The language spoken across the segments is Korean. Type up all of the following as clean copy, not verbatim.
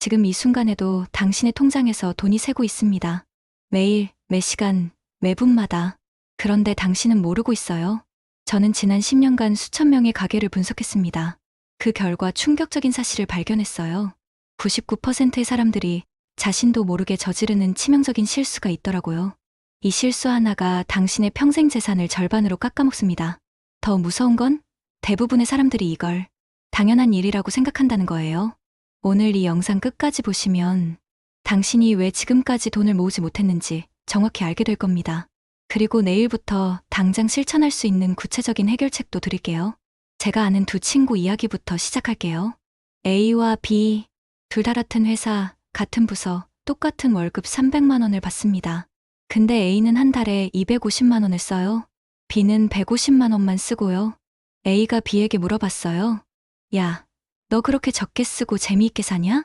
지금 이 순간에도 당신의 통장에서 돈이 새고 있습니다. 매일, 매 시간, 매 분마다. 그런데 당신은 모르고 있어요. 저는 지난 10년간 수천 명의 가계를 분석했습니다. 그 결과 충격적인 사실을 발견했어요. 99%의 사람들이 자신도 모르게 저지르는 치명적인 실수가 있더라고요. 이 실수 하나가 당신의 평생 재산을 절반으로 깎아먹습니다. 더 무서운 건 대부분의 사람들이 이걸 당연한 일이라고 생각한다는 거예요. 오늘 이 영상 끝까지 보시면 당신이 왜 지금까지 돈을 모으지 못했는지 정확히 알게 될 겁니다. 그리고 내일부터 당장 실천할 수 있는 구체적인 해결책도 드릴게요. 제가 아는 두 친구 이야기부터 시작할게요. A와 B, 둘 다 같은 회사, 같은 부서, 똑같은 월급 300만 원을 받습니다. 근데 A는 한 달에 250만 원을 써요. B는 150만 원만 쓰고요. A가 B에게 물어봤어요. 야, 너 그렇게 적게 쓰고 재미있게 사냐?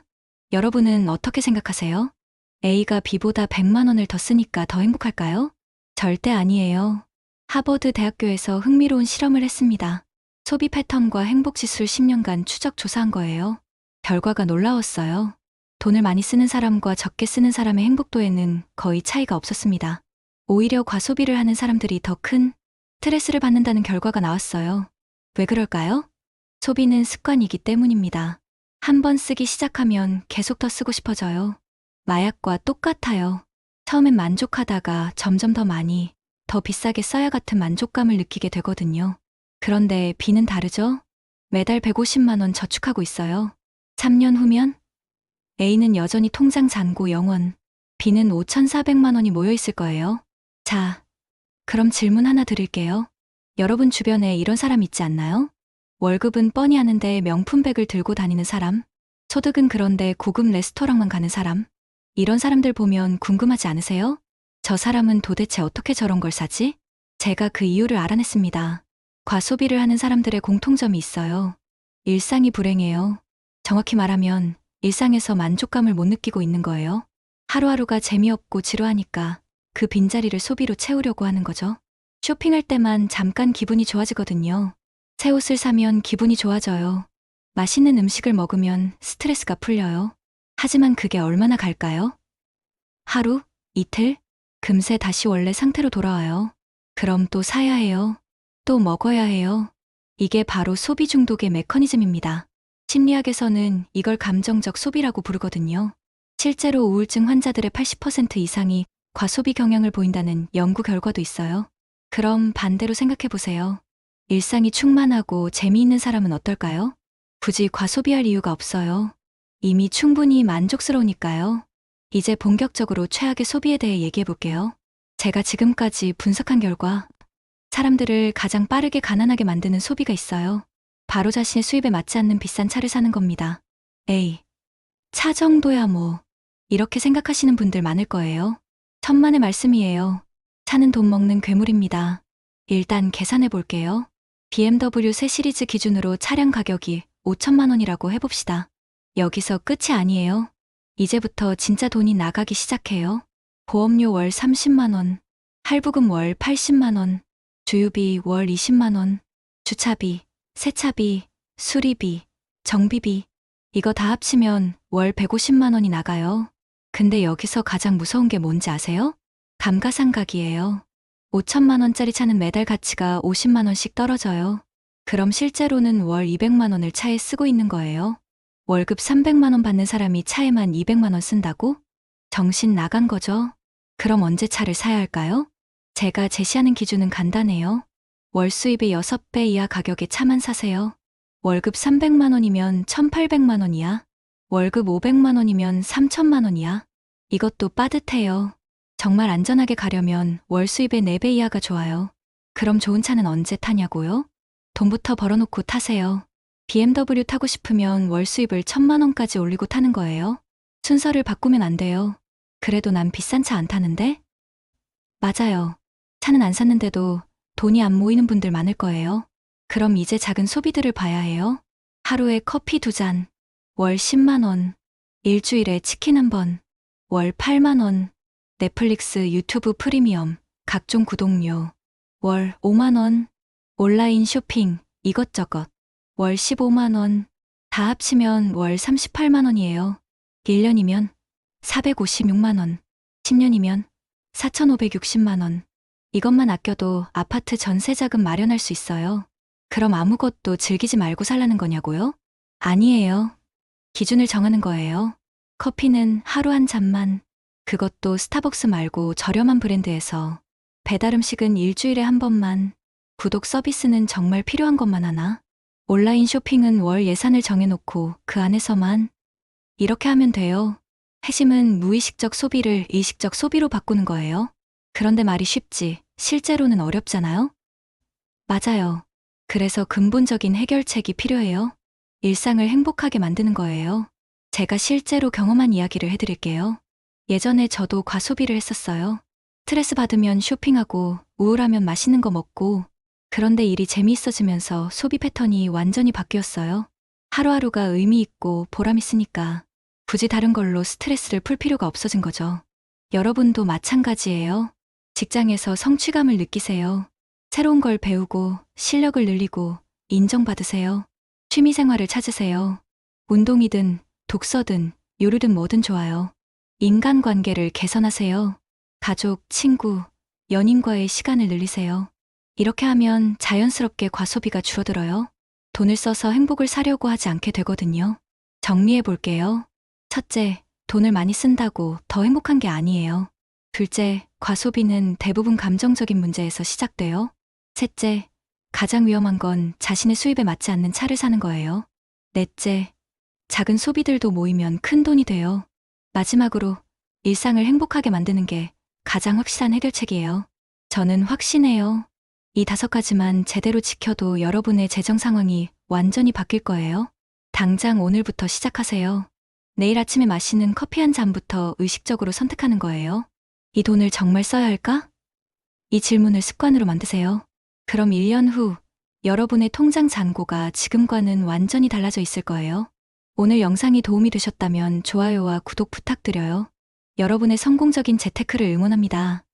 여러분은 어떻게 생각하세요? A가 B보다 100만 원을 더 쓰니까 더 행복할까요? 절대 아니에요. 하버드 대학교에서 흥미로운 실험을 했습니다. 소비 패턴과 행복 지수를 10년간 추적 조사한 거예요. 결과가 놀라웠어요. 돈을 많이 쓰는 사람과 적게 쓰는 사람의 행복도에는 거의 차이가 없었습니다. 오히려 과소비를 하는 사람들이 더 큰 스트레스를 받는다는 결과가 나왔어요. 왜 그럴까요? 소비는 습관이기 때문입니다. 한 번 쓰기 시작하면 계속 더 쓰고 싶어져요. 마약과 똑같아요. 처음엔 만족하다가 점점 더 많이, 더 비싸게 써야 같은 만족감을 느끼게 되거든요. 그런데 B는 다르죠? 매달 150만 원 저축하고 있어요. 3년 후면 A는 여전히 통장 잔고 0원, B는 5,400만 원이 모여 있을 거예요. 자, 그럼 질문 하나 드릴게요. 여러분 주변에 이런 사람 있지 않나요? 월급은 뻔히 아는데 명품백을 들고 다니는 사람, 소득은 그런데 고급 레스토랑만 가는 사람. 이런 사람들 보면 궁금하지 않으세요? 저 사람은 도대체 어떻게 저런 걸 사지? 제가 그 이유를 알아냈습니다. 과소비를 하는 사람들의 공통점이 있어요. 일상이 불행해요. 정확히 말하면 일상에서 만족감을 못 느끼고 있는 거예요. 하루하루가 재미없고 지루하니까 그 빈자리를 소비로 채우려고 하는 거죠. 쇼핑할 때만 잠깐 기분이 좋아지거든요. 새 옷을 사면 기분이 좋아져요. 맛있는 음식을 먹으면 스트레스가 풀려요. 하지만 그게 얼마나 갈까요? 하루, 이틀, 금세 다시 원래 상태로 돌아와요. 그럼 또 사야 해요. 또 먹어야 해요. 이게 바로 소비 중독의 메커니즘입니다. 심리학에서는 이걸 감정적 소비라고 부르거든요. 실제로 우울증 환자들의 80% 이상이 과소비 경향을 보인다는 연구 결과도 있어요. 그럼 반대로 생각해 보세요. 일상이 충만하고 재미있는 사람은 어떨까요? 굳이 과소비할 이유가 없어요. 이미 충분히 만족스러우니까요. 이제 본격적으로 최악의 소비에 대해 얘기해 볼게요. 제가 지금까지 분석한 결과 사람들을 가장 빠르게 가난하게 만드는 소비가 있어요. 바로 자신의 수입에 맞지 않는 비싼 차를 사는 겁니다. 에이, 차 정도야 뭐. 이렇게 생각하시는 분들 많을 거예요. 천만의 말씀이에요. 차는 돈 먹는 괴물입니다. 일단 계산해 볼게요. BMW 새 시리즈 기준으로 차량 가격이 5천만 원이라고 해봅시다. 여기서 끝이 아니에요. 이제부터 진짜 돈이 나가기 시작해요. 보험료 월 30만 원, 할부금 월 80만 원, 주유비 월 20만 원, 주차비, 세차비, 수리비, 정비비, 이거 다 합치면 월 150만 원이 나가요. 근데 여기서 가장 무서운 게 뭔지 아세요? 감가상각이에요. 5천만 원짜리 차는 매달 가치가 50만 원씩 떨어져요. 그럼 실제로는 월 200만 원을 차에 쓰고 있는 거예요. 월급 300만 원 받는 사람이 차에만 200만 원 쓴다고? 정신 나간 거죠? 그럼 언제 차를 사야 할까요? 제가 제시하는 기준은 간단해요. 월 수입의 6배 이하 가격의 차만 사세요. 월급 300만 원이면 1,800만 원이야. 월급 500만 원이면 3천만 원이야. 이것도 빠듯해요. 정말 안전하게 가려면 월 수입의 4배 이하가 좋아요. 그럼 좋은 차는 언제 타냐고요? 돈부터 벌어놓고 타세요. BMW 타고 싶으면 월 수입을 1,000만 원까지 올리고 타는 거예요. 순서를 바꾸면 안 돼요. 그래도 난 비싼 차 안 타는데? 맞아요. 차는 안 샀는데도 돈이 안 모이는 분들 많을 거예요. 그럼 이제 작은 소비들을 봐야 해요. 하루에 커피 2잔, 월 10만 원, 일주일에 치킨 한 번, 월 8만 원, 넷플릭스, 유튜브 프리미엄, 각종 구독료, 월 5만 원, 온라인 쇼핑, 이것저것, 월 15만 원, 다 합치면 월 38만 원이에요. 1년이면 456만 원, 10년이면 4,560만 원. 이것만 아껴도 아파트 전세자금 마련할 수 있어요. 그럼 아무것도 즐기지 말고 살라는 거냐고요? 아니에요. 기준을 정하는 거예요. 커피는 하루 한 잔만, 그것도 스타벅스 말고 저렴한 브랜드에서. 배달 음식은 일주일에 한 번만. 구독 서비스는 정말 필요한 것만 하나. 온라인 쇼핑은 월 예산을 정해놓고 그 안에서만. 이렇게 하면 돼요. 핵심은 무의식적 소비를 의식적 소비로 바꾸는 거예요. 그런데 말이 쉽지, 실제로는 어렵잖아요? 맞아요. 그래서 근본적인 해결책이 필요해요. 일상을 행복하게 만드는 거예요. 제가 실제로 경험한 이야기를 해드릴게요. 예전에 저도 과소비를 했었어요. 스트레스 받으면 쇼핑하고, 우울하면 맛있는 거 먹고, 그런데 일이 재미있어지면서 소비 패턴이 완전히 바뀌었어요. 하루하루가 의미 있고 보람 있으니까 굳이 다른 걸로 스트레스를 풀 필요가 없어진 거죠. 여러분도 마찬가지예요. 직장에서 성취감을 느끼세요. 새로운 걸 배우고 실력을 늘리고 인정받으세요. 취미 생활을 찾으세요. 운동이든 독서든 요리든 뭐든 좋아요. 인간관계를 개선하세요. 가족, 친구, 연인과의 시간을 늘리세요. 이렇게 하면 자연스럽게 과소비가 줄어들어요. 돈을 써서 행복을 사려고 하지 않게 되거든요. 정리해 볼게요. 첫째, 돈을 많이 쓴다고 더 행복한 게 아니에요. 둘째, 과소비는 대부분 감정적인 문제에서 시작돼요. 셋째, 가장 위험한 건 자신의 수입에 맞지 않는 차를 사는 거예요. 넷째, 작은 소비들도 모이면 큰 돈이 돼요. 마지막으로, 일상을 행복하게 만드는 게 가장 확실한 해결책이에요. 저는 확신해요. 이 5가지만 제대로 지켜도 여러분의 재정 상황이 완전히 바뀔 거예요. 당장 오늘부터 시작하세요. 내일 아침에 마시는 커피 한 잔부터 의식적으로 선택하는 거예요. 이 돈을 정말 써야 할까? 이 질문을 습관으로 만드세요. 그럼 1년 후 여러분의 통장 잔고가 지금과는 완전히 달라져 있을 거예요. 오늘 영상이 도움이 되셨다면 좋아요와 구독 부탁드려요. 여러분의 성공적인 재테크를 응원합니다.